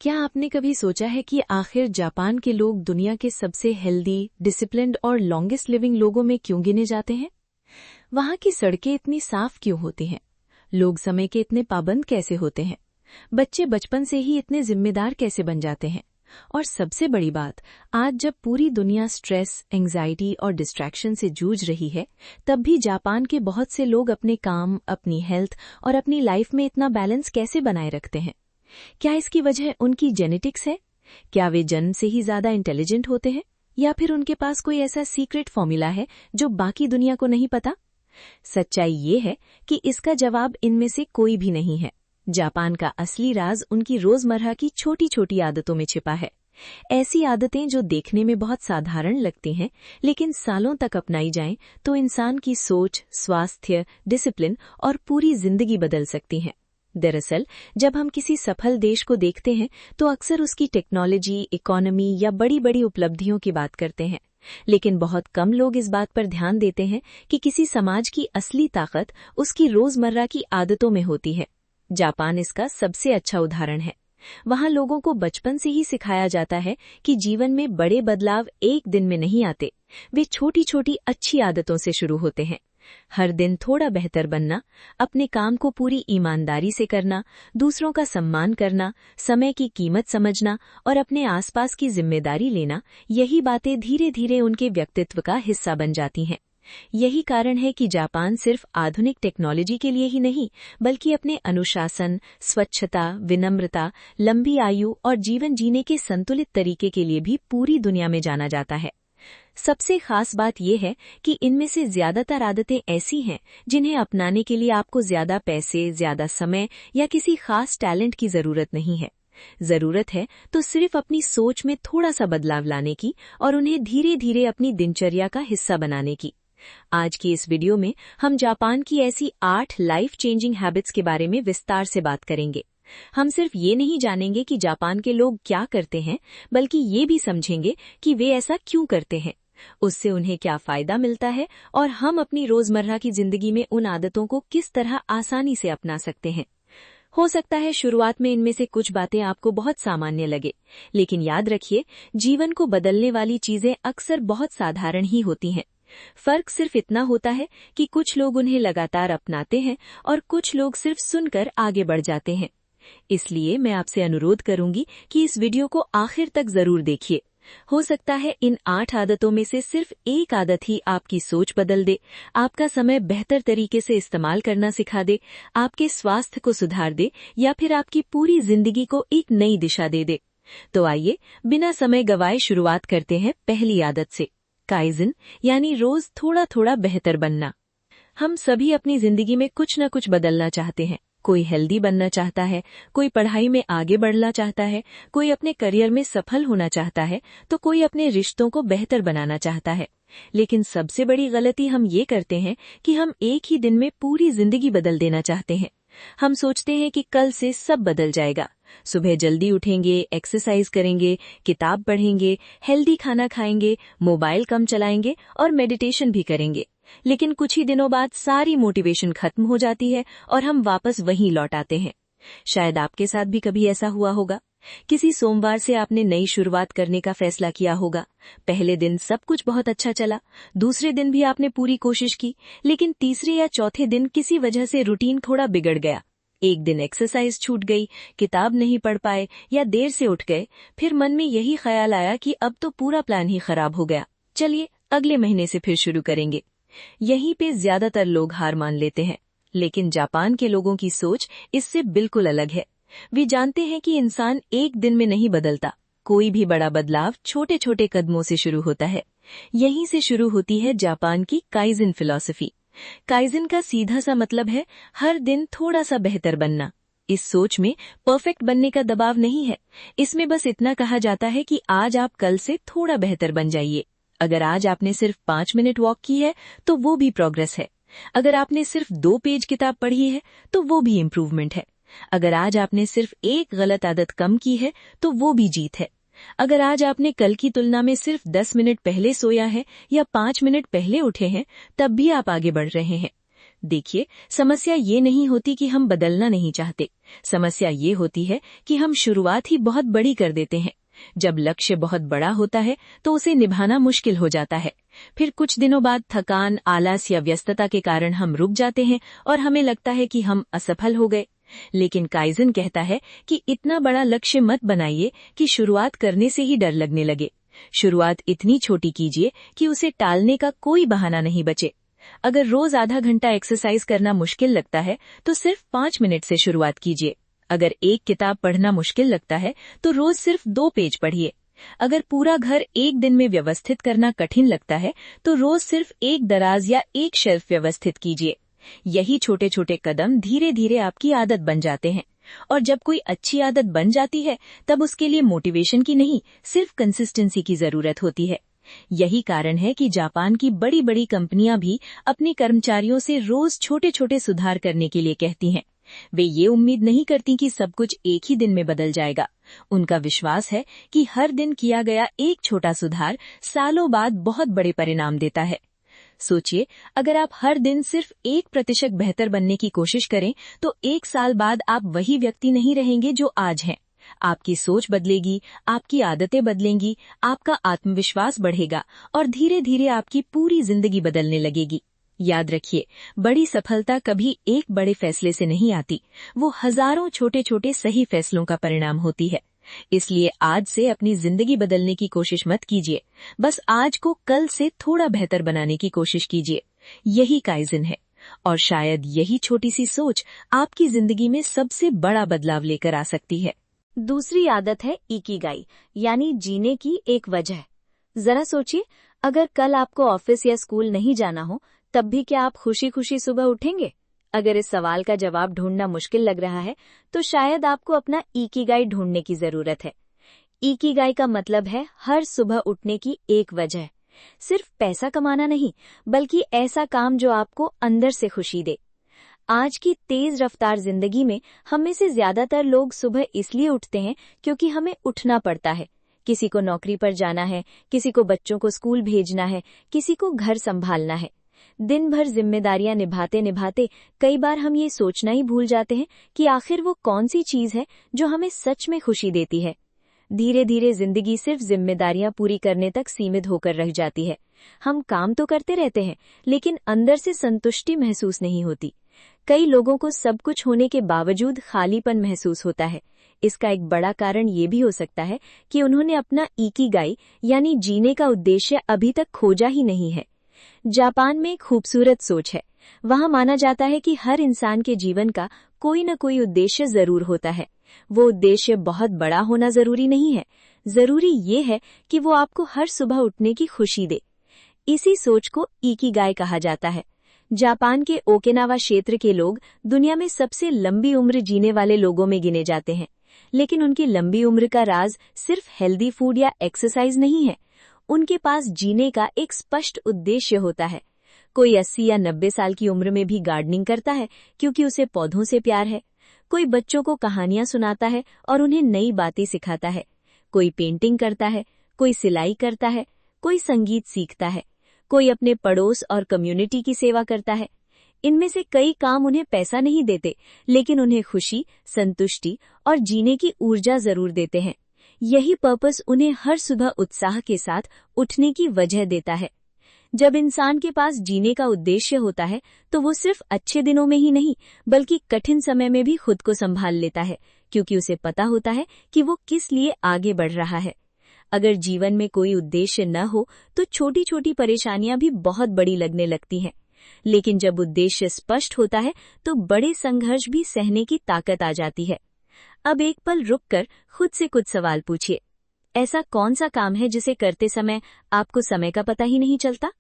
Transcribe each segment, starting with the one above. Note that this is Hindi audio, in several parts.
क्या आपने कभी सोचा है कि आखिर जापान के लोग दुनिया के सबसे हेल्दी, डिसिप्लिन्ड और लॉन्गेस्ट लिविंग लोगों में क्यों गिने जाते हैं? वहाँ की सड़कें इतनी साफ क्यों होती हैं? लोग समय के इतने पाबंद कैसे होते हैं? बच्चे बचपन से ही इतने जिम्मेदार कैसे बन जाते हैं? और सबसे बड़ी बात, आज जब पूरी दुनिया स्ट्रेस, एंग्जाइटी और डिस्ट्रैक्शन से जूझ रही है, तब भी जापान के बहुत से लोग अपने काम, अपनी हेल्थ और अपनी लाइफ में इतना बैलेंस कैसे बनाए रखते हैं? क्या इसकी वजह उनकी जेनेटिक्स है? क्या वे जन्म से ही ज्यादा इंटेलिजेंट होते हैं, या फिर उनके पास कोई ऐसा सीक्रेट फॉर्मूला है जो बाकी दुनिया को नहीं पता? सच्चाई ये है कि इसका जवाब इनमें से कोई भी नहीं है। जापान का असली राज उनकी रोजमर्रा की छोटी छोटी आदतों में छिपा है। ऐसी आदतें जो देखने में बहुत साधारण लगती हैं, लेकिन सालों तक अपनाई जाएं तो इंसान की सोच, स्वास्थ्य, डिसिप्लिन और पूरी जिंदगी बदल सकती हैं। दरअसल, जब हम किसी सफल देश को देखते हैं तो अक्सर उसकी टेक्नोलॉजी, इकोनॉमी या बड़ी बड़ी उपलब्धियों की बात करते हैं, लेकिन बहुत कम लोग इस बात पर ध्यान देते हैं कि किसी समाज की असली ताकत उसकी रोजमर्रा की आदतों में होती है। जापान इसका सबसे अच्छा उदाहरण है। वहाँ लोगों को बचपन से ही सिखाया जाता है कि जीवन में बड़े बदलाव एक दिन में नहीं आते, वे छोटी छोटी अच्छी आदतों से शुरू होते हैं। हर दिन थोड़ा बेहतर बनना, अपने काम को पूरी ईमानदारी से करना, दूसरों का सम्मान करना, समय की कीमत समझना और अपने आसपास की जिम्मेदारी लेना, यही बातें धीरे धीरे उनके व्यक्तित्व का हिस्सा बन जाती हैं। यही कारण है कि जापान सिर्फ आधुनिक टेक्नोलॉजी के लिए ही नहीं, बल्कि अपने अनुशासन, स्वच्छता, विनम्रता, लंबी आयु और जीवन जीने के संतुलित तरीके के लिए भी पूरी दुनिया में जाना जाता है। सबसे खास बात यह है कि इनमें से ज्यादातर आदतें ऐसी हैं जिन्हें अपनाने के लिए आपको ज्यादा पैसे, ज्यादा समय या किसी खास टैलेंट की जरूरत नहीं है। जरूरत है तो सिर्फ अपनी सोच में थोड़ा सा बदलाव लाने की और उन्हें धीरे धीरे अपनी दिनचर्या का हिस्सा बनाने की। आज की इस वीडियो में हम जापान की ऐसी 8 लाइफ चेंजिंग हैबिट्स के बारे में विस्तार से बात करेंगे। हम सिर्फ ये नहीं जानेंगे कि जापान के लोग क्या करते हैं, बल्कि ये भी समझेंगे कि वे ऐसा क्यों करते हैं, उससे उन्हें क्या फायदा मिलता है और हम अपनी रोजमर्रा की जिंदगी में उन आदतों को किस तरह आसानी से अपना सकते हैं। हो सकता है शुरुआत में इनमें से कुछ बातें आपको बहुत सामान्य लगे, लेकिन याद रखिए, जीवन को बदलने वाली चीजें अक्सर बहुत साधारण ही होती हैं। फर्क सिर्फ इतना होता है कि कुछ लोग उन्हें लगातार अपनाते हैं और कुछ लोग सिर्फ सुनकर आगे बढ़ जाते हैं। इसलिए मैं आपसे अनुरोध करूंगी कि इस वीडियो को आखिर तक जरूर देखिए। हो सकता है इन 8 आदतों में से सिर्फ एक आदत ही आपकी सोच बदल दे, आपका समय बेहतर तरीके से इस्तेमाल करना सिखा दे, आपके स्वास्थ्य को सुधार दे या फिर आपकी पूरी जिंदगी को एक नई दिशा दे दे। तो आइए, बिना समय गवाए शुरुआत करते हैं पहली आदत से, काइजन, यानी रोज थोड़ा थोड़ा बेहतर बनना। हम सभी अपनी जिंदगी में कुछ न कुछ बदलना चाहते हैं। कोई हेल्दी बनना चाहता है, कोई पढ़ाई में आगे बढ़ना चाहता है, कोई अपने करियर में सफल होना चाहता है, तो कोई अपने रिश्तों को बेहतर बनाना चाहता है। लेकिन सबसे बड़ी गलती हम ये करते हैं कि हम एक ही दिन में पूरी जिंदगी बदल देना चाहते हैं। हम सोचते हैं कि कल से सब बदल जाएगा। सुबह जल्दी उठेंगे, एक्सरसाइज करेंगे, किताब पढ़ेंगे, हेल्दी खाना खाएंगे, मोबाइल कम चलाएंगे और मेडिटेशन भी करेंगे। लेकिन कुछ ही दिनों बाद सारी मोटिवेशन खत्म हो जाती है और हम वापस वहीं लौट आते हैं। शायद आपके साथ भी कभी ऐसा हुआ होगा। किसी सोमवार से आपने नई शुरुआत करने का फैसला किया होगा। पहले दिन सब कुछ बहुत अच्छा चला, दूसरे दिन भी आपने पूरी कोशिश की, लेकिन तीसरे या चौथे दिन किसी वजह से रूटीन थोड़ा बिगड़ गया। एक दिन एक्सरसाइज छूट गई, किताब नहीं पढ़ पाए या देर से उठ गए। फिर मन में यही ख्याल आया कि अब तो पूरा प्लान ही खराब हो गया, चलिए अगले महीने से फिर शुरू करेंगे। यहीं पे ज्यादातर लोग हार मान लेते हैं। लेकिन जापान के लोगों की सोच इससे बिल्कुल अलग है। वे जानते हैं कि इंसान एक दिन में नहीं बदलता। कोई भी बड़ा बदलाव छोटे छोटे कदमों से शुरू होता है। यहीं से शुरू होती है जापान की काइजन फिलॉसफी। काइजन का सीधा सा मतलब है हर दिन थोड़ा सा बेहतर बनना। इस सोच में परफेक्ट बनने का दबाव नहीं है। इसमें बस इतना कहा जाता है कि आज आप कल से थोड़ा बेहतर बन जाइए। अगर आज आपने सिर्फ 5 मिनट वॉक की है तो वो भी प्रोग्रेस है। अगर आपने सिर्फ 2 पेज किताब पढ़ी है तो वो भी इम्प्रूवमेंट है। अगर आज आपने सिर्फ एक गलत आदत कम की है तो वो भी जीत है। अगर आज आपने कल की तुलना में सिर्फ 10 मिनट पहले सोया है या 5 मिनट पहले उठे हैं, तब भी आप आगे बढ़ रहे हैं। देखिए, समस्या ये नहीं होती कि हम बदलना नहीं चाहते। समस्या ये होती है कि हम शुरुआत ही बहुत बड़ी कर देते हैं। जब लक्ष्य बहुत बड़ा होता है तो उसे निभाना मुश्किल हो जाता है। फिर कुछ दिनों बाद थकान, आलस या व्यस्तता के कारण हम रुक जाते हैं और हमें लगता है कि हम असफल हो गए। लेकिन काइजन कहता है कि इतना बड़ा लक्ष्य मत बनाइए कि शुरुआत करने से ही डर लगने लगे। शुरुआत इतनी छोटी कीजिए कि उसे टालने का कोई बहाना नहीं बचे। अगर रोज आधा घंटा एक्सरसाइज करना मुश्किल लगता है तो सिर्फ 5 मिनट से शुरुआत कीजिए। अगर एक किताब पढ़ना मुश्किल लगता है तो रोज सिर्फ 2 पेज पढ़िए। अगर पूरा घर एक दिन में व्यवस्थित करना कठिन लगता है तो रोज सिर्फ एक दराज या एक शेल्फ व्यवस्थित कीजिए। यही छोटे छोटे कदम धीरे धीरे आपकी आदत बन जाते हैं। और जब कोई अच्छी आदत बन जाती है तब उसके लिए मोटिवेशन की नहीं, सिर्फ कंसिस्टेंसी की जरूरत होती है। यही कारण है कि जापान की बड़ी बड़ी कंपनियां भी अपने कर्मचारियों से रोज छोटे छोटे सुधार करने के लिए कहती हैं। वे ये उम्मीद नहीं करती कि सब कुछ एक ही दिन में बदल जाएगा। उनका विश्वास है कि हर दिन किया गया एक छोटा सुधार सालों बाद बहुत बड़े परिणाम देता है। सोचिए, अगर आप हर दिन सिर्फ 1% बेहतर बनने की कोशिश करें तो 1 साल बाद आप वही व्यक्ति नहीं रहेंगे जो आज हैं। आपकी सोच बदलेगी, आपकी आदतें बदलेंगी, आपका आत्मविश्वास बढ़ेगा और धीरे धीरे आपकी पूरी जिंदगी बदलने लगेगी। याद रखिए, बड़ी सफलता कभी एक बड़े फैसले से नहीं आती, वो हजारों छोटे छोटे सही फैसलों का परिणाम होती है। इसलिए आज से अपनी जिंदगी बदलने की कोशिश मत कीजिए, बस आज को कल से थोड़ा बेहतर बनाने की कोशिश कीजिए। यही काइजन है और शायद यही छोटी सी सोच आपकी जिंदगी में सबसे बड़ा बदलाव लेकर आ सकती है। दूसरी आदत है इकिगाई, यानी जीने की एक वजह। जरा सोचिए, अगर कल आपको ऑफिस या स्कूल नहीं जाना हो तब भी क्या आप खुशी खुशी सुबह उठेंगे? अगर इस सवाल का जवाब ढूंढना मुश्किल लग रहा है तो शायद आपको अपना इकिगाई ढूंढने की जरूरत है। इकिगाई का मतलब है हर सुबह उठने की एक वजह। सिर्फ पैसा कमाना नहीं, बल्कि ऐसा काम जो आपको अंदर से खुशी दे। आज की तेज रफ्तार जिंदगी में हम में से ज्यादातर लोग सुबह इसलिए उठते हैं क्योंकि हमें उठना पड़ता है। किसी को नौकरी पर जाना है, किसी को बच्चों को स्कूल भेजना है, किसी को घर संभालना है। दिन भर जिम्मेदारियां निभाते निभाते कई बार हम ये सोचना ही भूल जाते हैं कि आखिर वो कौन सी चीज है जो हमें सच में खुशी देती है। धीरे धीरे जिंदगी सिर्फ जिम्मेदारियां पूरी करने तक सीमित होकर रह जाती है। हम काम तो करते रहते हैं, लेकिन अंदर से संतुष्टि महसूस नहीं होती। कई लोगों को सब कुछ होने के बावजूद खालीपन महसूस होता है। इसका एक बड़ा कारण ये भी हो सकता है कि उन्होंने अपना इकिगाई यानी जीने का उद्देश्य अभी तक खोजा ही नहीं है। जापान में एक खूबसूरत सोच है। वहां माना जाता है कि हर इंसान के जीवन का कोई न कोई उद्देश्य जरूर होता है। वो उद्देश्य बहुत बड़ा होना जरूरी नहीं है, जरूरी ये है कि वो आपको हर सुबह उठने की खुशी दे। इसी सोच को इकिगाई कहा जाता है। जापान के ओकिनावा क्षेत्र के लोग दुनिया में सबसे लंबी उम्र जीने वाले लोगों में गिने जाते हैं। लेकिन उनकी लंबी उम्र का राज सिर्फ हेल्दी फूड या एक्सरसाइज नहीं है। उनके पास जीने का एक स्पष्ट उद्देश्य होता है। कोई 80 या 90 साल की उम्र में भी गार्डनिंग करता है क्योंकि उसे पौधों से प्यार है। कोई बच्चों को कहानियां सुनाता है और उन्हें नई बातें सिखाता है। कोई पेंटिंग करता है, कोई सिलाई करता है, कोई संगीत सीखता है, कोई अपने पड़ोस और कम्युनिटी की सेवा करता है। इनमें से कई काम उन्हें पैसा नहीं देते, लेकिन उन्हें खुशी, संतुष्टि और जीने की ऊर्जा जरूर देते हैं। यही पर्पस उन्हें हर सुबह उत्साह के साथ उठने की वजह देता है। जब इंसान के पास जीने का उद्देश्य होता है तो वो सिर्फ अच्छे दिनों में ही नहीं, बल्कि कठिन समय में भी खुद को संभाल लेता है, क्योंकि उसे पता होता है कि वो किस लिए आगे बढ़ रहा है। अगर जीवन में कोई उद्देश्य न हो तो छोटी छोटी परेशानियां भी बहुत बड़ी लगने लगती हैं। लेकिन जब उद्देश्य स्पष्ट होता है तो बड़े संघर्ष भी सहने की ताकत आ जाती है। अब एक पल रुककर खुद से कुछ सवाल पूछिए। ऐसा कौन सा काम है जिसे करते समय आपको समय का पता ही नहीं चलता?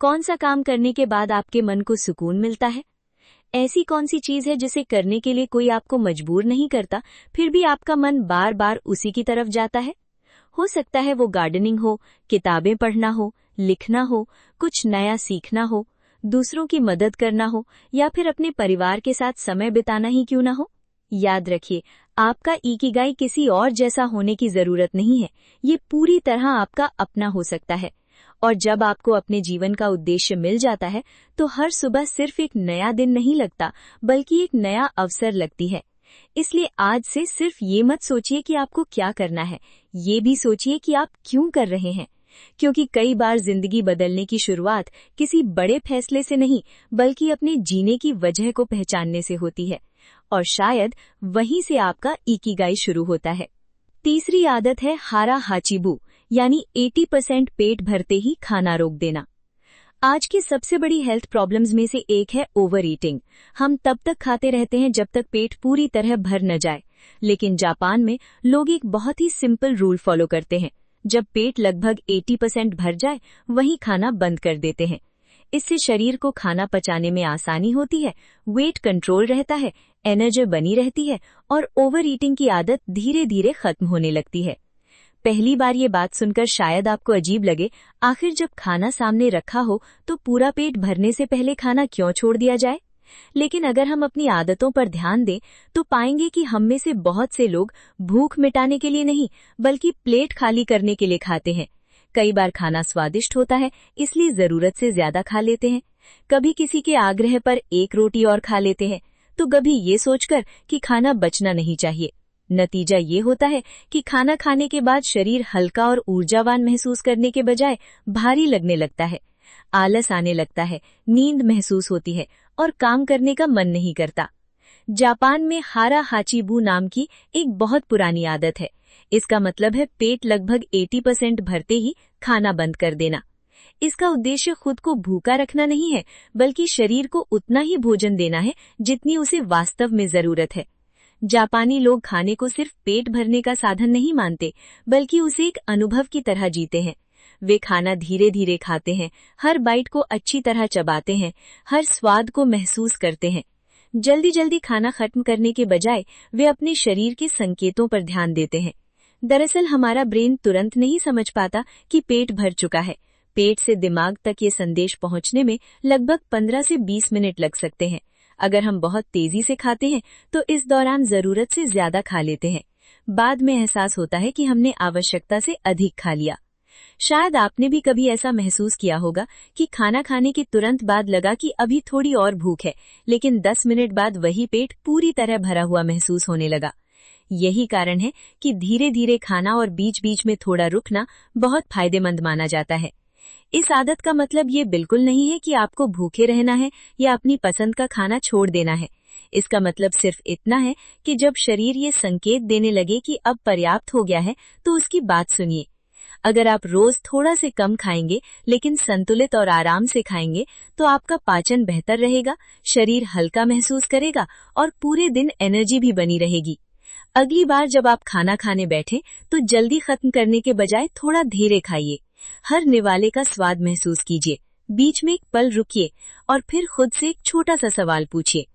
कौन सा काम करने के बाद आपके मन को सुकून मिलता है? ऐसी कौन सी चीज है जिसे करने के लिए कोई आपको मजबूर नहीं करता, फिर भी आपका मन बार बार उसी की तरफ जाता है? हो सकता है वो गार्डनिंग हो, किताबें पढ़ना हो, लिखना हो, कुछ नया सीखना हो, दूसरों की मदद करना हो, या फिर अपने परिवार के साथ समय बिताना ही क्यों ना हो। याद रखिए, आपका इकिगाई किसी और जैसा होने की जरूरत नहीं है। ये पूरी तरह आपका अपना हो सकता है। और जब आपको अपने जीवन का उद्देश्य मिल जाता है तो हर सुबह सिर्फ एक नया दिन नहीं लगता, बल्कि एक नया अवसर लगती है। इसलिए आज से सिर्फ ये मत सोचिए कि आपको क्या करना है, ये भी सोचिए कि आप क्यों कर रहे हैं। क्योंकि कई बार जिंदगी बदलने की शुरुआत किसी बड़े फैसले से नहीं, बल्कि अपने जीने की वजह को पहचानने से होती है, और शायद वहीं से आपका इकिगाई शुरू होता है। तीसरी आदत है हारा हाचिबू, यानी 80% पेट भरते ही खाना रोक देना। आज की सबसे बड़ी हेल्थ प्रॉब्लम्स में से एक है ओवर ईटिंग। हम तब तक खाते रहते हैं जब तक पेट पूरी तरह भर न जाए। लेकिन जापान में लोग एक बहुत ही सिंपल रूल फॉलो करते हैं। जब पेट लगभग 80% भर जाए वहीं खाना बंद कर देते हैं। इससे शरीर को खाना पचाने में आसानी होती है, वेट कंट्रोल रहता है, एनर्जी बनी रहती है और ओवर ईटिंग की आदत धीरे धीरे खत्म होने लगती है। पहली बार ये बात सुनकर शायद आपको अजीब लगे, आखिर जब खाना सामने रखा हो तो पूरा पेट भरने से पहले खाना क्यों छोड़ दिया जाए। लेकिन अगर हम अपनी आदतों पर ध्यान दें तो पाएंगे कि हम में से बहुत से लोग भूख मिटाने के लिए नहीं, बल्कि प्लेट खाली करने के लिए खाते हैं। कई बार खाना स्वादिष्ट होता है, इसलिए जरूरत से ज्यादा खा लेते हैं। कभी किसी के आग्रह पर एक रोटी और खा लेते हैं, तो कभी ये सोचकर कि खाना बचना नहीं चाहिए। नतीजा ये होता है कि खाना खाने के बाद शरीर हल्का और ऊर्जावान महसूस करने के बजाय भारी लगने लगता है, आलस आने लगता है, नींद महसूस होती है और काम करने का मन नहीं करता। जापान में हारा हाचिबू नाम की एक बहुत पुरानी आदत है। इसका मतलब है पेट लगभग 80% भरते ही खाना बंद कर देना। इसका उद्देश्य खुद को भूखा रखना नहीं है, बल्कि शरीर को उतना ही भोजन देना है जितनी उसे वास्तव में जरूरत है। जापानी लोग खाने को सिर्फ पेट भरने का साधन नहीं मानते, बल्कि उसे एक अनुभव की तरह जीते हैं। वे खाना धीरे धीरे खाते हैं, हर बाइट को अच्छी तरह चबाते हैं, हर स्वाद को महसूस करते हैं। जल्दी जल्दी खाना खत्म करने के बजाय वे अपने शरीर के संकेतों पर ध्यान देते हैं। दरअसल हमारा ब्रेन तुरंत नहीं समझ पाता कि पेट भर चुका है। पेट से दिमाग तक ये संदेश पहुंचने में लगभग 15 से 20 मिनट लग सकते हैं। अगर हम बहुत तेजी से खाते हैं तो इस दौरान जरूरत से ज्यादा खा लेते हैं। बाद में एहसास होता है कि हमने आवश्यकता से अधिक खा लिया। शायद आपने भी कभी ऐसा महसूस किया होगा कि खाना खाने के तुरंत बाद लगा कि अभी थोड़ी और भूख है, लेकिन 10 मिनट बाद वही पेट पूरी तरह भरा हुआ महसूस होने लगा। यही कारण है कि धीरे धीरे खाना और बीच बीच में थोड़ा रुकना बहुत फायदेमंद माना जाता है। इस आदत का मतलब ये बिल्कुल नहीं है कि आपको भूखे रहना है या अपनी पसंद का खाना छोड़ देना है। इसका मतलब सिर्फ इतना है कि जब शरीर ये संकेत देने लगे कि अब पर्याप्त हो गया है, तो उसकी बात सुनिए। अगर आप रोज थोड़ा से कम खाएंगे लेकिन संतुलित और आराम से खाएंगे तो आपका पाचन बेहतर रहेगा, शरीर हल्का महसूस करेगा और पूरे दिन एनर्जी भी बनी रहेगी। अगली बार जब आप खाना खाने बैठे तो जल्दी खत्म करने के बजाय थोड़ा धीरे खाइए। हर निवाले का स्वाद महसूस कीजिए, बीच में एक पल रुकिए और फिर खुद से एक छोटा सा सवाल पूछिए,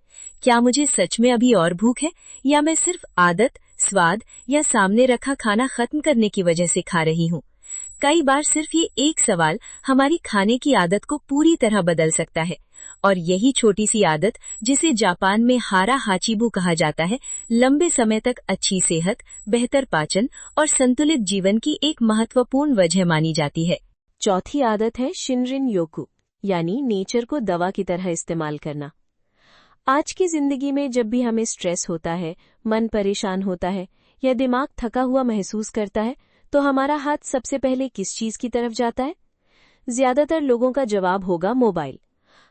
क्या मुझे सच में अभी और भूख है या मैं सिर्फ आदत, स्वाद या सामने रखा खाना खत्म करने की वजह से खा रही हूँ। कई बार सिर्फ ये एक सवाल हमारी खाने की आदत को पूरी तरह बदल सकता है, और यही छोटी सी आदत, जिसे जापान में हारा हाचिबू कहा जाता है, लंबे समय तक अच्छी सेहत, बेहतर पाचन और संतुलित जीवन की एक महत्वपूर्ण वजह मानी जाती है। चौथी आदत है शिनरिन योकु, यानी नेचर को दवा की तरह इस्तेमाल करना। आज की जिंदगी में जब भी हमें स्ट्रेस होता है, मन परेशान होता है या दिमाग थका हुआ महसूस करता है, तो हमारा हाथ सबसे पहले किस चीज की तरफ जाता है? ज्यादातर लोगों का जवाब होगा मोबाइल।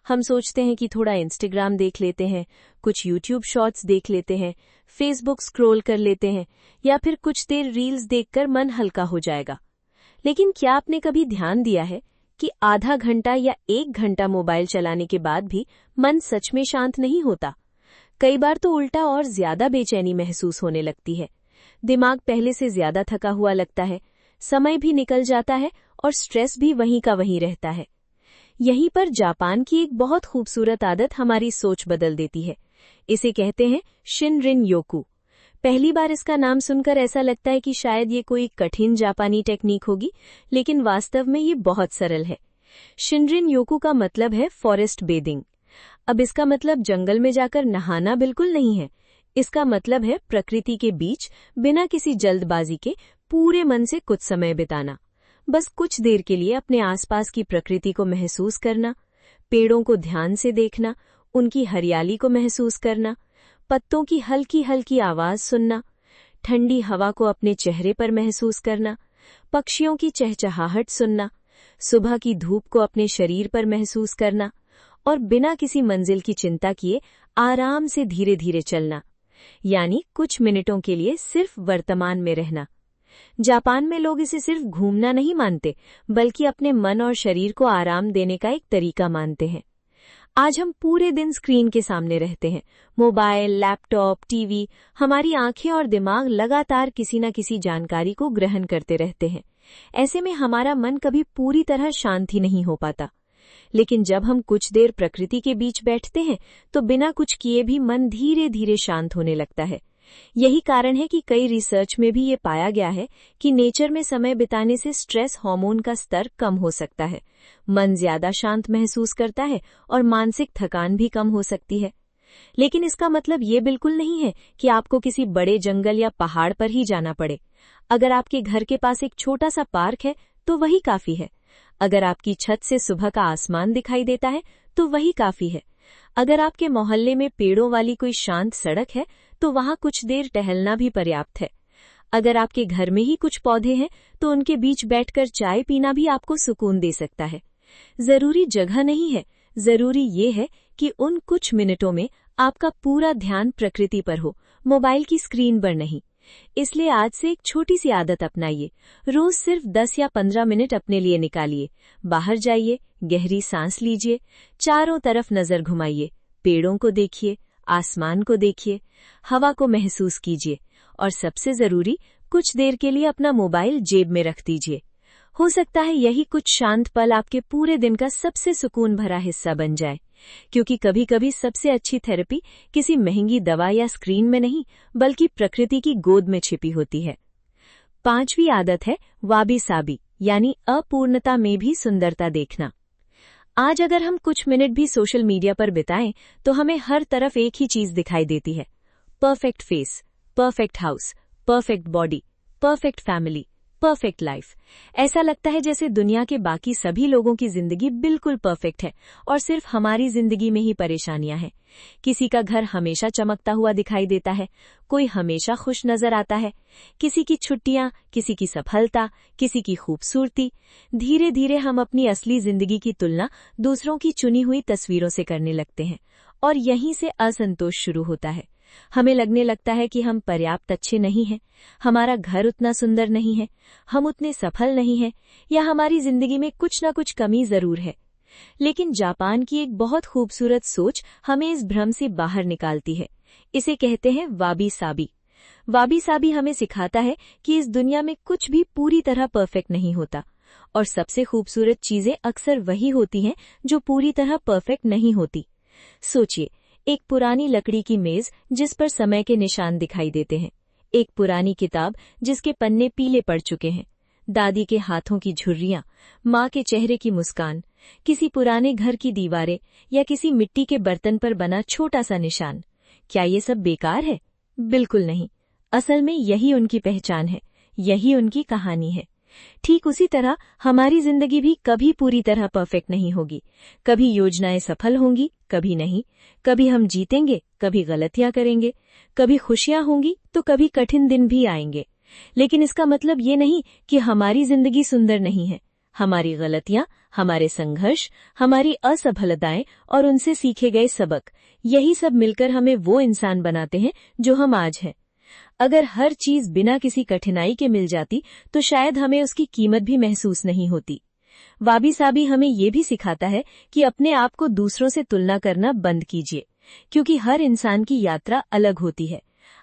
हम सोचते हैं कि थोड़ा इंस्टाग्राम देख लेते हैं, कुछ यूट्यूब शॉर्ट्स देख लेते हैं, फेसबुक स्क्रॉल कर लेते हैं या फिर कुछ देर रील्स देखकर मन हल्का हो जाएगा। लेकिन क्या आपने कभी ध्यान दिया है कि आधा घंटा या 1 घंटा मोबाइल चलाने के बाद भी मन सच में शांत नहीं होता? कई बार तो उल्टा और ज्यादा बेचैनी महसूस होने लगती है। दिमाग पहले से ज्यादा थका हुआ लगता है, समय भी निकल जाता है और स्ट्रेस भी वहीं का वहीं रहता है। यहीं पर जापान की एक बहुत खूबसूरत आदत हमारी सोच बदल देती है। इसे कहते हैं शिनरिन योकु। पहली बार इसका नाम सुनकर ऐसा लगता है कि शायद ये कोई कठिन जापानी टेक्निक होगी, लेकिन वास्तव में ये बहुत सरल है। शिनरिन योकु का मतलब है फॉरेस्ट बेदिंग। अब इसका मतलब जंगल में जाकर नहाना बिल्कुल नहीं है। इसका मतलब है प्रकृति के बीच बिना किसी जल्दबाजी के पूरे मन से कुछ समय बिताना। बस कुछ देर के लिए अपने आसपास की प्रकृति को महसूस करना, पेड़ों को ध्यान से देखना, उनकी हरियाली को महसूस करना, पत्तों की हल्की हल्की आवाज सुनना, ठंडी हवा को अपने चेहरे पर महसूस करना, पक्षियों की चहचहाहट सुनना, सुबह की धूप को अपने शरीर पर महसूस करना और बिना किसी मंजिल की चिंता किए आराम से धीरे धीरे चलना, यानी कुछ मिनटों के लिए सिर्फ वर्तमान में रहना। जापान में लोग इसे सिर्फ घूमना नहीं मानते, बल्कि अपने मन और शरीर को आराम देने का एक तरीका मानते हैं। आज हम पूरे दिन स्क्रीन के सामने रहते हैं। मोबाइल, लैपटॉप, टीवी, हमारी आंखें और दिमाग लगातार किसी न किसी जानकारी को ग्रहण करते रहते हैं। ऐसे में हमारा मन कभी पूरी तरह शांत ही नहीं हो पाता। लेकिन जब हम कुछ देर प्रकृति के बीच बैठते हैं तो बिना कुछ किए भी मन धीरे धीरे शांत होने लगता है। यही कारण है कि कई रिसर्च में भी ये पाया गया है कि नेचर में समय बिताने से स्ट्रेस हार्मोन का स्तर कम हो सकता है, मन ज्यादा शांत महसूस करता है और मानसिक थकान भी कम हो सकती है। लेकिन इसका मतलब ये बिल्कुल नहीं है कि आपको किसी बड़े जंगल या पहाड़ पर ही जाना पड़े। अगर आपके घर के पास एक छोटा सा पार्क है तो वही काफी है। अगर आपकी छत से सुबह का आसमान दिखाई देता है तो वही काफी है। अगर आपके मोहल्ले में पेड़ों वाली कोई शांत सड़क है तो वहां कुछ देर टहलना भी पर्याप्त है। अगर आपके घर में ही कुछ पौधे हैं तो उनके बीच बैठकर चाय पीना भी आपको सुकून दे सकता है। जरूरी जगह नहीं है, जरूरी ये है कि उन कुछ मिनटों में आपका पूरा ध्यान प्रकृति पर हो, मोबाइल की स्क्रीन पर नहीं। इसलिए आज से एक छोटी सी आदत अपनाइए। रोज सिर्फ 10 या 15 मिनट अपने लिए निकालिए। बाहर जाइए, गहरी सांस लीजिए, चारों तरफ नजर घुमाइए, पेड़ों को देखिए, आसमान को देखिए, हवा को महसूस कीजिए और सबसे जरूरी, कुछ देर के लिए अपना मोबाइल जेब में रख दीजिए। हो सकता है यही कुछ शांत पल आपके पूरे दिन का सबसे सुकून भरा हिस्सा बन जाए, क्योंकि कभी कभी सबसे अच्छी थेरेपी किसी महंगी दवा या स्क्रीन में नहीं, बल्कि प्रकृति की गोद में छिपी होती है। 5वीं आदत है वाबी साबी, यानी अपूर्णता में भी सुंदरता देखना। आज अगर हम कुछ मिनट भी सोशल मीडिया पर बिताएं तो हमें हर तरफ एक ही चीज दिखाई देती है। Perfect face, perfect house, perfect body, perfect family, perfect life. ऐसा लगता है जैसे दुनिया के बाकी सभी लोगों की जिंदगी बिल्कुल परफेक्ट है और सिर्फ हमारी जिंदगी में ही परेशानियां हैं। किसी का घर हमेशा चमकता हुआ दिखाई देता है, कोई हमेशा खुश नजर आता है, किसी की छुट्टियां, किसी की सफलता, किसी की खूबसूरती। धीरे धीरे हम अपनी असली जिंदगी की तुलना दूसरों की चुनी हुई तस्वीरों से करने लगते हैं और यहीं से असंतोष शुरू होता है। हमें लगने लगता है कि हम पर्याप्त अच्छे नहीं हैं, हमारा घर उतना सुंदर नहीं है, हम उतने सफल नहीं हैं, या हमारी जिंदगी में कुछ न कुछ कमी जरूर है। लेकिन जापान की एक बहुत खूबसूरत सोच हमें इस भ्रम से बाहर निकालती है। इसे कहते हैं वाबी साबी। वाबी साबी हमें सिखाता है कि इस दुनिया में कुछ भी पूरी तरह परफेक्ट नहीं होता और सबसे खूबसूरत चीजें अक्सर वही होती हैं जो पूरी तरह परफेक्ट नहीं होती। सोचिए, एक पुरानी लकड़ी की मेज जिस पर समय के निशान दिखाई देते हैं, एक पुरानी किताब जिसके पन्ने पीले पड़ चुके हैं, दादी के हाथों की झुर्रियां, माँ के चेहरे की मुस्कान, किसी पुराने घर की दीवारें या किसी मिट्टी के बर्तन पर बना छोटा सा निशान। क्या ये सब बेकार है? बिल्कुल नहीं। असल में यही उनकी पहचान है, यही उनकी कहानी है। ठीक उसी तरह हमारी जिंदगी भी कभी पूरी तरह परफेक्ट नहीं होगी। कभी योजनाएं सफल होंगी, कभी नहीं। कभी हम जीतेंगे, कभी गलतियां करेंगे, कभी खुशियां होंगी तो कभी कठिन दिन भी आएंगे। लेकिन इसका मतलब ये नहीं कि हमारी जिंदगी सुंदर नहीं है। हमारी गलतियां, हमारे संघर्ष, हमारी असफलताएं और उनसे सीखे गए सबक, यही सब मिलकर हमें वो इंसान बनाते हैं जो हम आज हैं। अगर हर चीज बिना किसी कठिनाई के मिल जाती तो शायद हमें उसकी कीमत भी महसूस नहीं होती। वाबी साबी हमें ये भी सिखाता है कि अपने आप को दूसरों से तुलना करना बंद कीजिए, क्योंकि हर इंसान की यात्रा अलग होती है।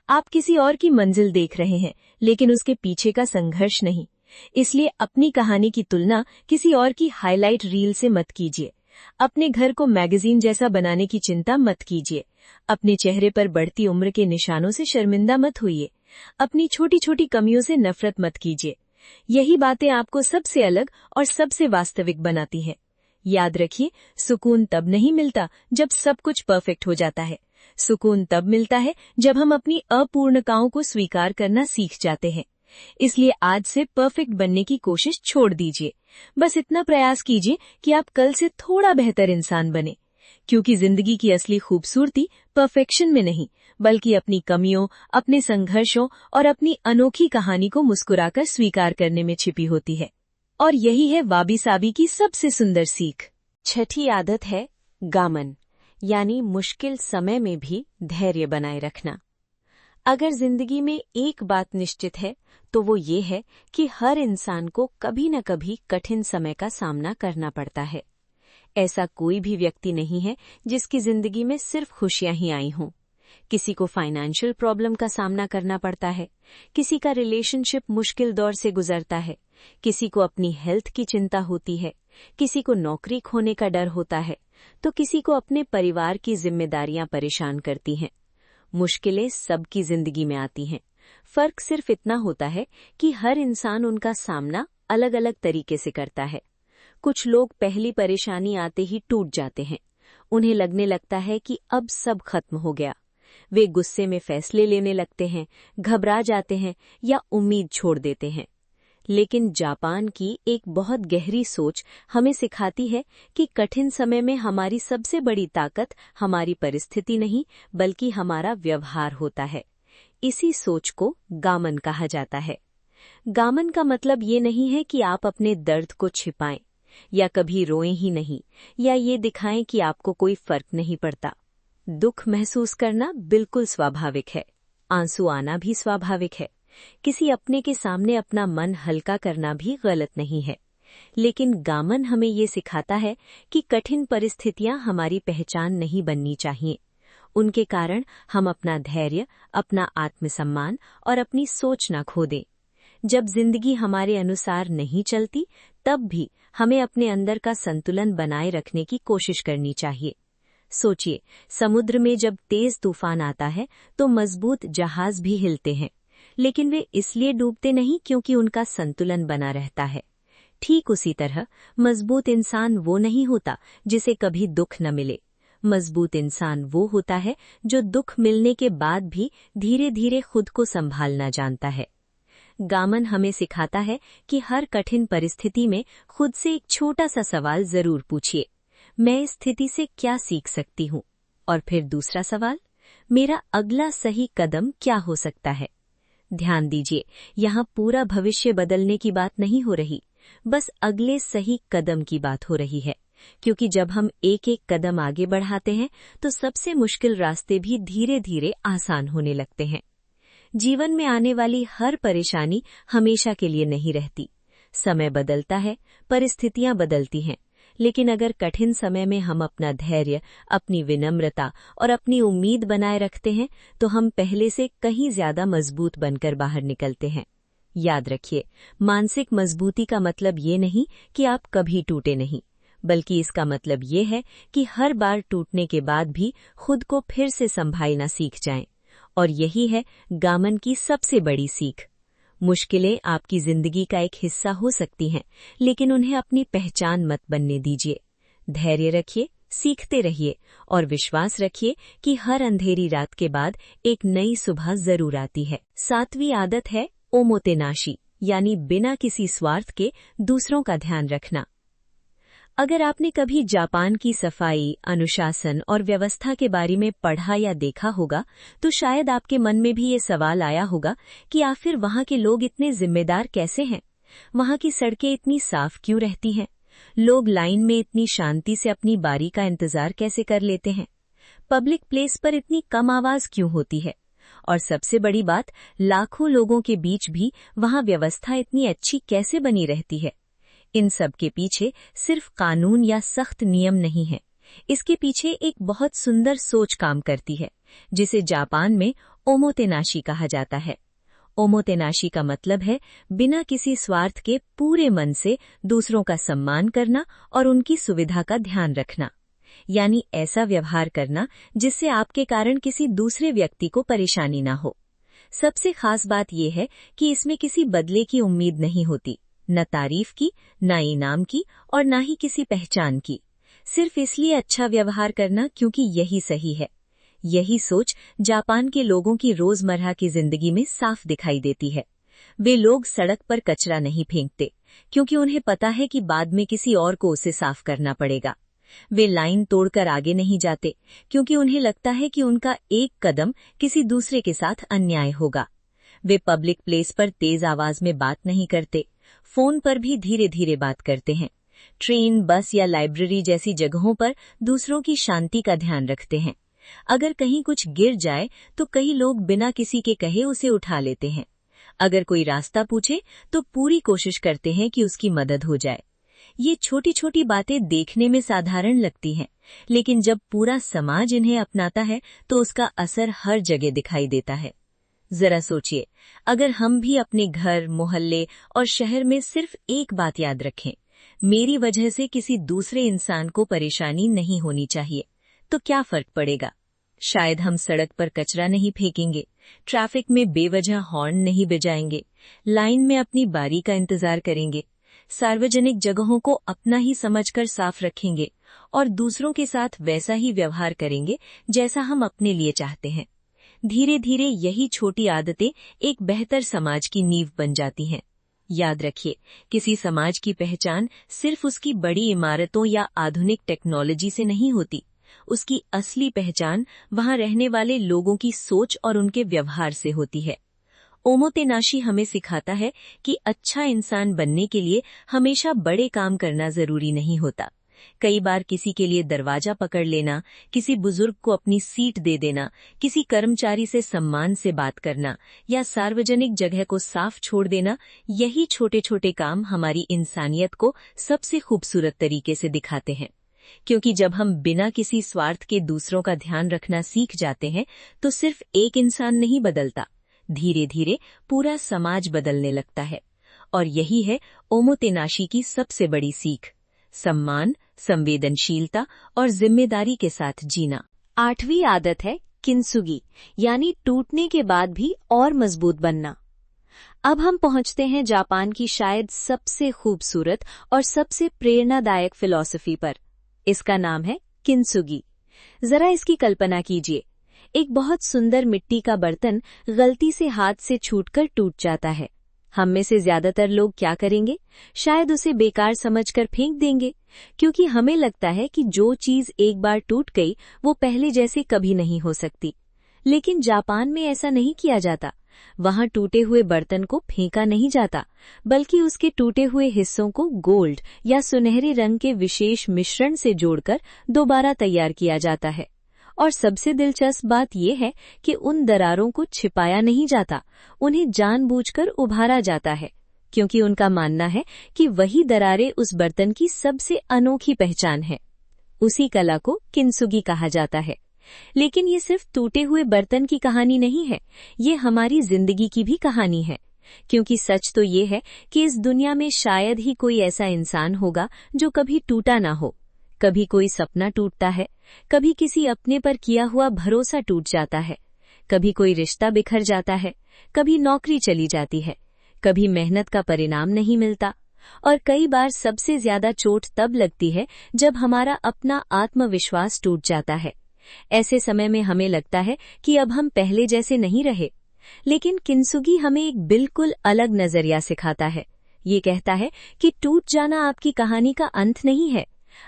आप किसी और की मंजिल देख रहे हैं, लेकिन उसके पीछे का संघर्ष नहीं। इसलिए अपनी कहानी की तुलना किसी और की हाईलाइट रील से मत कीजिए। अपने घर को मैगजीन जैसा बनाने की चिंता मत कीजिए। अपने चेहरे पर बढ़ती उम्र के निशानों से शर्मिंदा मत होइए। अपनी छोटी छोटी कमियों से नफरत मत कीजिए। यही बातें आपको सबसे अलग और सबसे वास्तविक बनाती हैं। याद रखिए, सुकून तब नहीं मिलता जब सब कुछ परफेक्ट हो जाता है। सुकून तब मिलता है जब हम अपनी अपूर्णताओं को स्वीकार करना सीख जाते हैं। इसलिए आज से परफेक्ट बनने की कोशिश छोड़ दीजिए। बस इतना प्रयास कीजिए कि आप कल से थोड़ा बेहतर इंसान बने, क्योंकि जिंदगी की असली खूबसूरती परफेक्शन में नहीं, बल्कि अपनी कमियों, अपने संघर्षों और अपनी अनोखी कहानी को मुस्कुराकर स्वीकार करने में छिपी होती है। और यही है वाबी साबी की सबसे सुंदर सीख। छठी आदत है गामन, यानी मुश्किल समय में भी धैर्य बनाए रखना। अगर जिंदगी में एक बात निश्चित है तो वो ये है कि हर इंसान को कभी न कभी कठिन समय का सामना करना पड़ता है। ऐसा कोई भी व्यक्ति नहीं है जिसकी जिंदगी में सिर्फ खुशियां ही आई हों। किसी को फाइनेंशियल प्रॉब्लम का सामना करना पड़ता है, किसी का रिलेशनशिप मुश्किल दौर से गुजरता है, किसी को अपनी हेल्थ की चिंता होती है, किसी को नौकरी खोने का डर होता है, तो किसी को अपने परिवार की जिम्मेदारियां परेशान करती हैं। मुश्किलें सबकी जिंदगी में आती हैं। फर्क सिर्फ इतना होता है कि हर इंसान उनका सामना अलग अलग तरीके से करता है। कुछ लोग पहली परेशानी आते ही टूट जाते हैं। उन्हें लगने लगता है कि अब सब खत्म हो गया। वे गुस्से में फैसले लेने लगते हैं, घबरा जाते हैं या उम्मीद छोड़ देते हैं। लेकिन जापान की एक बहुत गहरी सोच हमें सिखाती है कि कठिन समय में हमारी सबसे बड़ी ताकत हमारी परिस्थिति नहीं, बल्कि हमारा व्यवहार होता है। इसी सोच को गामन कहा जाता है। गामन का मतलब ये नहीं है कि आप अपने दर्द को छिपाएं या कभी रोएं ही नहीं, या ये दिखाएं कि आपको कोई फर्क नहीं पड़ता। दुख महसूस करना बिल्कुल स्वाभाविक है, आंसू आना भी स्वाभाविक है। किसी अपने के सामने अपना मन हल्का करना भी गलत नहीं है। लेकिन गामन हमें ये सिखाता है कि कठिन परिस्थितियां हमारी पहचान नहीं बननी चाहिए। उनके कारण हम अपना धैर्य, अपना आत्मसम्मान और अपनी सोच न खो दें। जब जिंदगी हमारे अनुसार नहीं चलती, तब भी हमें अपने अंदर का संतुलन बनाए रखने की कोशिश करनी चाहिए। सोचिए, समुद्र में जब तेज तूफान आता है तो मजबूत जहाज भी हिलते हैं, लेकिन वे इसलिए डूबते नहीं क्योंकि उनका संतुलन बना रहता है। ठीक उसी तरह मजबूत इंसान वो नहीं होता जिसे कभी दुख न मिले। मजबूत इंसान वो होता है जो दुख मिलने के बाद भी धीरे धीरे खुद को संभालना जानता है। गामन हमें सिखाता है कि हर कठिन परिस्थिति में खुद से एक छोटा सा सवाल जरूर पूछिए, मैं इस स्थिति से क्या सीख सकती हूँ? और फिर दूसरा सवाल, मेरा अगला सही कदम क्या हो सकता है? ध्यान दीजिए, यहाँ पूरा भविष्य बदलने की बात नहीं हो रही, बस अगले सही कदम की बात हो रही है। क्योंकि जब हम एक एक कदम आगे बढ़ाते हैं तो सबसे मुश्किल रास्ते भी धीरे धीरे आसान होने लगते हैं। जीवन में आने वाली हर परेशानी हमेशा के लिए नहीं रहती। समय बदलता है, परिस्थितियां बदलती हैं, लेकिन अगर कठिन समय में हम अपना धैर्य, अपनी विनम्रता और अपनी उम्मीद बनाए रखते हैं तो हम पहले से कहीं ज्यादा मजबूत बनकर बाहर निकलते हैं। याद रखिए, मानसिक मजबूती का मतलब ये नहीं कि आप कभी टूटे नहीं, बल्कि इसका मतलब ये है कि हर बार टूटने के बाद भी खुद को फिर से संभालना सीख जाएं। और यही है गामन की सबसे बड़ी सीख। मुश्किलें आपकी जिंदगी का एक हिस्सा हो सकती हैं, लेकिन उन्हें अपनी पहचान मत बनने दीजिए। धैर्य रखिए, सीखते रहिए और विश्वास रखिए कि हर अंधेरी रात के बाद एक नई सुबह जरूर आती है। 7वीं आदत है ओमोतेनाशी, यानी बिना किसी स्वार्थ के दूसरों का ध्यान रखना। अगर आपने कभी जापान की सफाई, अनुशासन और व्यवस्था के बारे में पढ़ा या देखा होगा, तो शायद आपके मन में भी ये सवाल आया होगा कि आखिर वहाँ के लोग इतने जिम्मेदार कैसे हैं? वहाँ की सड़कें इतनी साफ क्यों रहती हैं? लोग लाइन में इतनी शांति से अपनी बारी का इंतजार कैसे कर लेते हैं? पब्लिक प्लेस पर इतनी कम आवाज क्यों होती है? और सबसे बड़ी बात, लाखों लोगों के बीच भी वहाँ व्यवस्था इतनी अच्छी कैसे बनी रहती है? इन सब के पीछे सिर्फ कानून या सख्त नियम नहीं है। इसके पीछे एक बहुत सुंदर सोच काम करती है, जिसे जापान में ओमोतेनाशी कहा जाता है। ओमोतेनाशी का मतलब है बिना किसी स्वार्थ के पूरे मन से दूसरों का सम्मान करना और उनकी सुविधा का ध्यान रखना। यानी ऐसा व्यवहार करना जिससे आपके कारण किसी दूसरे व्यक्ति को परेशानी ना हो। सबसे खास बात यह है कि इसमें किसी बदले की उम्मीद नहीं होती, न तारीफ की, न इनाम की और न ही किसी पहचान की। सिर्फ इसलिए अच्छा व्यवहार करना क्योंकि यही सही है। यही सोच जापान के लोगों की रोजमर्रा की जिंदगी में साफ दिखाई देती है। वे लोग सड़क पर कचरा नहीं फेंकते क्योंकि उन्हें पता है कि बाद में किसी और को उसे साफ करना पड़ेगा। वे लाइन तोड़कर आगे नहीं जाते क्योंकि उन्हें लगता है कि उनका एक कदम किसी दूसरे के साथ अन्याय होगा। वे पब्लिक प्लेस पर तेज आवाज में बात नहीं करते, फोन पर भी धीरे धीरे बात करते हैं। ट्रेन, बस या लाइब्रेरी जैसी जगहों पर दूसरों की शांति का ध्यान रखते हैं। अगर कहीं कुछ गिर जाए तो कई लोग बिना किसी के कहे उसे उठा लेते हैं। अगर कोई रास्ता पूछे तो पूरी कोशिश करते हैं कि उसकी मदद हो जाए। ये छोटी छोटी बातें देखने में साधारण लगती हैं, लेकिन जब पूरा समाज इन्हें अपनाता है तो उसका असर हर जगह दिखाई देता है। जरा सोचिए, अगर हम भी अपने घर, मोहल्ले और शहर में सिर्फ एक बात याद रखें, मेरी वजह से किसी दूसरे इंसान को परेशानी नहीं होनी चाहिए, तो क्या फर्क पड़ेगा? शायद हम सड़क पर कचरा नहीं फेंकेंगे, ट्रैफिक में बेवजह हॉर्न नहीं बजाएंगे, लाइन में अपनी बारी का इंतजार करेंगे, सार्वजनिक जगहों को अपना ही समझकर साफ रखेंगे और दूसरों के साथ वैसा ही व्यवहार करेंगे जैसा हम अपने लिए चाहते हैं। धीरे धीरे यही छोटी आदतें एक बेहतर समाज की नींव बन जाती हैं। याद रखिए, किसी समाज की पहचान सिर्फ उसकी बड़ी इमारतों या आधुनिक टेक्नोलॉजी से नहीं होती। उसकी असली पहचान वहां रहने वाले लोगों की सोच और उनके व्यवहार से होती है। ओमोतेनाशी हमें सिखाता है कि अच्छा इंसान बनने के लिए हमेशा बड़े काम करना जरूरी नहीं होता। कई बार किसी के लिए दरवाजा पकड़ लेना, किसी बुजुर्ग को अपनी सीट दे देना, किसी कर्मचारी से सम्मान से बात करना या सार्वजनिक जगह को साफ छोड़ देना, यही छोटे छोटे काम हमारी इंसानियत को सबसे खूबसूरत तरीके से दिखाते हैं। क्योंकि जब हम बिना किसी स्वार्थ के दूसरों का ध्यान रखना सीख जाते हैं तो सिर्फ एक इंसान नहीं बदलता, धीरे धीरे पूरा समाज बदलने लगता है। और यही है ओमोतेनाशी की सबसे बड़ी सीख: सम्मान, संवेदनशीलता और जिम्मेदारी के साथ जीना। 8वीं आदत है किंसुगी, यानी टूटने के बाद भी और मजबूत बनना। अब हम पहुंचते हैं जापान की शायद सबसे खूबसूरत और सबसे प्रेरणादायक फिलॉसफी पर। इसका नाम है किंसुगी। जरा इसकी कल्पना कीजिए, एक बहुत सुंदर मिट्टी का बर्तन गलती से हाथ से छूटकर टूट जाता है। हम में से ज्यादातर लोग क्या करेंगे? शायद उसे बेकार समझकर फेंक देंगे, क्योंकि हमें लगता है कि जो चीज एक बार टूट गई वो पहले जैसे कभी नहीं हो सकती। लेकिन जापान में ऐसा नहीं किया जाता। वहां टूटे हुए बर्तन को फेंका नहीं जाता, बल्कि उसके टूटे हुए हिस्सों को गोल्ड या सुनहरे रंग के विशेष मिश्रण से जोड़कर दोबारा तैयार किया जाता है। और सबसे दिलचस्प बात यह है कि उन दरारों को छिपाया नहीं जाता, उन्हें जानबूझकर उभारा जाता है, क्योंकि उनका मानना है कि वही दरारें उस बर्तन की सबसे अनोखी पहचान है। उसी कला को किंसुगी कहा जाता है। लेकिन ये सिर्फ टूटे हुए बर्तन की कहानी नहीं है, ये हमारी जिंदगी की भी कहानी है। क्योंकि सच तो ये है कि इस दुनिया में शायद ही कोई ऐसा इंसान होगा जो कभी टूटा ना हो। कभी कोई सपना टूटता है, कभी किसी अपने पर किया हुआ भरोसा टूट जाता है, कभी कोई रिश्ता बिखर जाता है, कभी नौकरी चली जाती है, कभी मेहनत का परिणाम नहीं मिलता, और कई बार सबसे ज्यादा चोट तब लगती है जब हमारा अपना आत्मविश्वास टूट जाता है। ऐसे समय में हमें लगता है कि अब हम पहले जैसे नहीं रहे। लेकिन किंसुगी हमें एक बिल्कुल अलग नजरिया सिखाता है। ये कहता है कि टूट जाना आपकी कहानी का अंत नहीं है।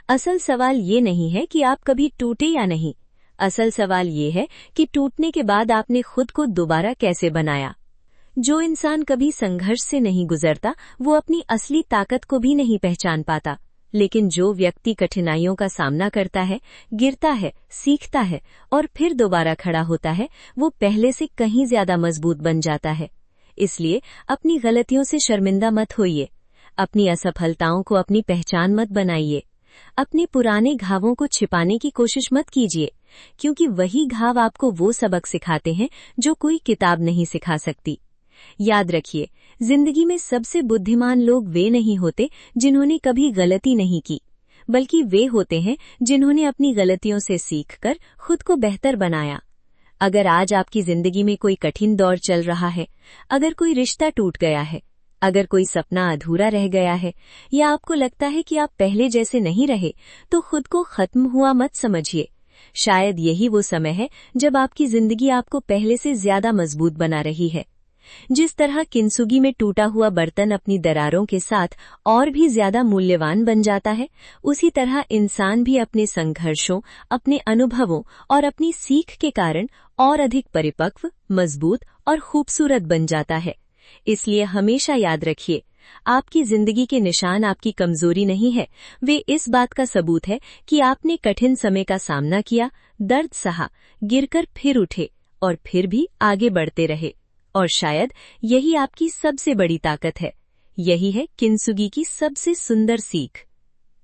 असल सवाल ये नहीं है कि आप कभी टूटे या नहीं। असल सवाल ये है कि टूटने के बाद आपने खुद को दोबारा कैसे बनाया। जो इंसान कभी संघर्ष से नहीं गुजरता वो अपनी असली ताकत को भी नहीं पहचान पाता। लेकिन जो व्यक्ति कठिनाइयों का सामना करता है, गिरता है, सीखता है और फिर दोबारा खड़ा होता है, वो पहले से कहीं ज्यादा मजबूत बन जाता है। इसलिए अपनी गलतियों से शर्मिंदा मत होइए, अपनी असफलताओं को अपनी पहचान मत बनाइए, अपने पुराने घावों को छिपाने की कोशिश मत कीजिए, क्योंकि वही घाव आपको वो सबक सिखाते हैं जो कोई किताब नहीं सिखा सकती। याद रखिए, जिंदगी में सबसे बुद्धिमान लोग वे नहीं होते जिन्होंने कभी गलती नहीं की, बल्कि वे होते हैं जिन्होंने अपनी गलतियों से सीखकर खुद को बेहतर बनाया। अगर आज आपकी जिंदगी में कोई कठिन दौर चल रहा है, अगर कोई रिश्ता टूट गया है, अगर कोई सपना अधूरा रह गया है, या आपको लगता है कि आप पहले जैसे नहीं रहे, तो खुद को खत्म हुआ मत समझिए। शायद यही वो समय है जब आपकी जिंदगी आपको पहले से ज्यादा मजबूत बना रही है। जिस तरह किंसुगी में टूटा हुआ बर्तन अपनी दरारों के साथ और भी ज्यादा मूल्यवान बन जाता है, उसी तरह इंसान भी अपने संघर्षों, अपने अनुभवों और अपनी सीख के कारण और अधिक परिपक्व, मजबूत और खूबसूरत बन जाता है। इसलिए हमेशा याद रखिए, आपकी जिंदगी के निशान आपकी कमजोरी नहीं है, वे इस बात का सबूत है कि आपने कठिन समय का सामना किया, दर्द सहा, गिरकर फिर उठे और फिर भी आगे बढ़ते रहे। और शायद यही आपकी सबसे बड़ी ताकत है। यही है किंसुगी की सबसे सुंदर सीख।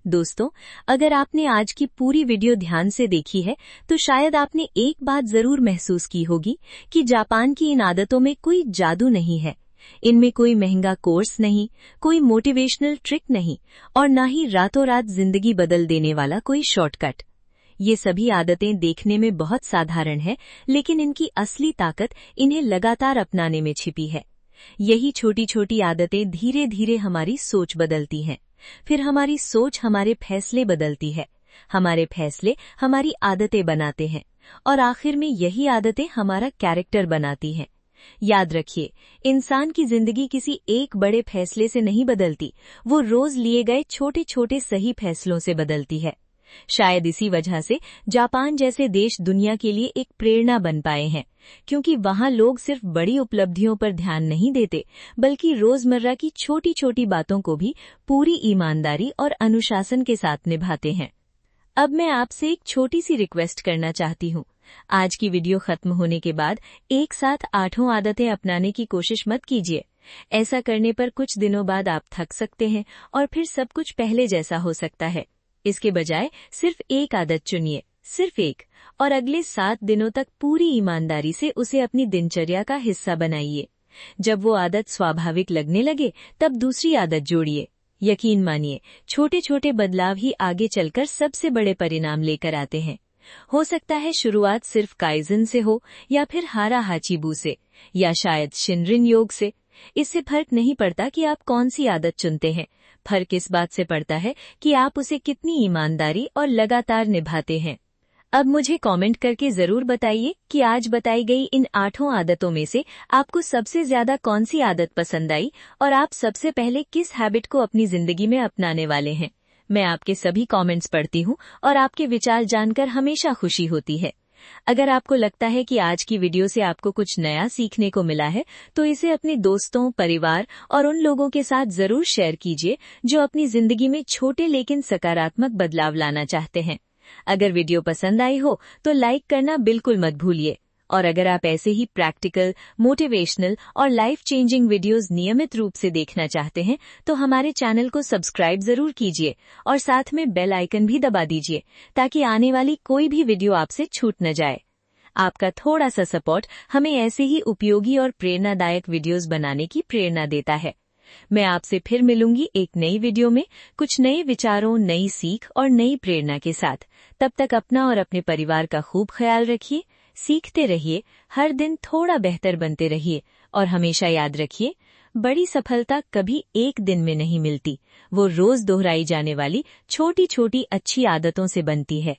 दोस्तों, अगर आपने आज की पूरी वीडियो ध्यान से देखी है तो शायद आपने एक बात जरूर महसूस की होगी कि जापान की इन आदतों में कोई जादू नहीं है। इनमें कोई महंगा कोर्स नहीं, कोई मोटिवेशनल ट्रिक नहीं और ना ही रातों रात जिंदगी बदल देने वाला कोई शॉर्टकट। ये सभी आदतें देखने में बहुत साधारण है, लेकिन इनकी असली ताकत इन्हें लगातार अपनाने में छिपी है। यही छोटी छोटी आदतें धीरे धीरे हमारी सोच बदलती हैं, फिर हमारी सोच हमारे फैसले बदलती है, हमारे फैसले हमारी आदतें बनाते हैं और आखिर में यही आदतें हमारा कैरेक्टर बनाती हैं। याद रखिए, इंसान की जिंदगी किसी एक बड़े फैसले से नहीं बदलती, वो रोज लिए गए छोटे छोटे सही फैसलों से बदलती है। शायद इसी वजह से जापान जैसे देश दुनिया के लिए एक प्रेरणा बन पाए हैं, क्योंकि वहां लोग सिर्फ बड़ी उपलब्धियों पर ध्यान नहीं देते, बल्कि रोजमर्रा की छोटी छोटी बातों को भी पूरी ईमानदारी और अनुशासन के साथ निभाते हैं। अब मैं आपसे एक छोटी सी रिक्वेस्ट करना चाहती हूँ। आज की वीडियो खत्म होने के बाद एक साथ 8 आदतें अपनाने की कोशिश मत कीजिए। ऐसा करने पर कुछ दिनों बाद आप थक सकते हैं और फिर सब कुछ पहले जैसा हो सकता है। इसके बजाय सिर्फ एक आदत चुनिए, सिर्फ एक, और अगले 7 दिनों तक पूरी ईमानदारी से उसे अपनी दिनचर्या का हिस्सा बनाइए। जब वो आदत स्वाभाविक लगने लगे, तब दूसरी आदत जोड़िए। यकीन मानिए, छोटे छोटे बदलाव ही आगे चलकर सबसे बड़े परिणाम लेकर आते हैं। हो सकता है शुरुआत सिर्फ काइजन से हो, या फिर हारा हाचीबू से, या शायद शिनरिन योग से। इससे फर्क नहीं पड़ता कि आप कौन सी आदत चुनते हैं, फर्क इस बात से पड़ता है कि आप उसे कितनी ईमानदारी और लगातार निभाते हैं। अब मुझे कमेंट करके जरूर बताइए कि आज बताई गई इन 8 आदतों में से आपको सबसे ज्यादा कौन सी आदत पसंद आई और आप सबसे पहले किस हैबिट को अपनी जिंदगी में अपनाने वाले हैं। मैं आपके सभी कमेंट्स पढ़ती हूँ और आपके विचार जानकर हमेशा खुशी होती है। अगर आपको लगता है कि आज की वीडियो से आपको कुछ नया सीखने को मिला है, तो इसे अपने दोस्तों, परिवार और उन लोगों के साथ जरूर शेयर कीजिए जो अपनी जिंदगी में छोटे लेकिन सकारात्मक बदलाव लाना चाहते हैं। अगर वीडियो पसंद आई हो तो लाइक करना बिल्कुल मत भूलिए, और अगर आप ऐसे ही प्रैक्टिकल, मोटिवेशनल और लाइफ चेंजिंग वीडियोस नियमित रूप से देखना चाहते हैं तो हमारे चैनल को सब्सक्राइब जरूर कीजिए और साथ में बेल आइकन भी दबा दीजिए, ताकि आने वाली कोई भी वीडियो आपसे छूट न जाए। आपका थोड़ा सा सपोर्ट हमें ऐसे ही उपयोगी और प्रेरणादायक वीडियोस बनाने की प्रेरणा देता है। मैं आपसे फिर मिलूंगी एक नई वीडियो में, कुछ नए विचारों, नई सीख और नई प्रेरणा के साथ। तब तक अपना और अपने परिवार का खूब ख्याल रखिए, सीखते रहिए, हर दिन थोड़ा बेहतर बनते रहिए और हमेशा याद रखिए, बड़ी सफलता कभी एक दिन में नहीं मिलती, वो रोज दोहराई जाने वाली छोटी छोटी अच्छी आदतों से बनती है।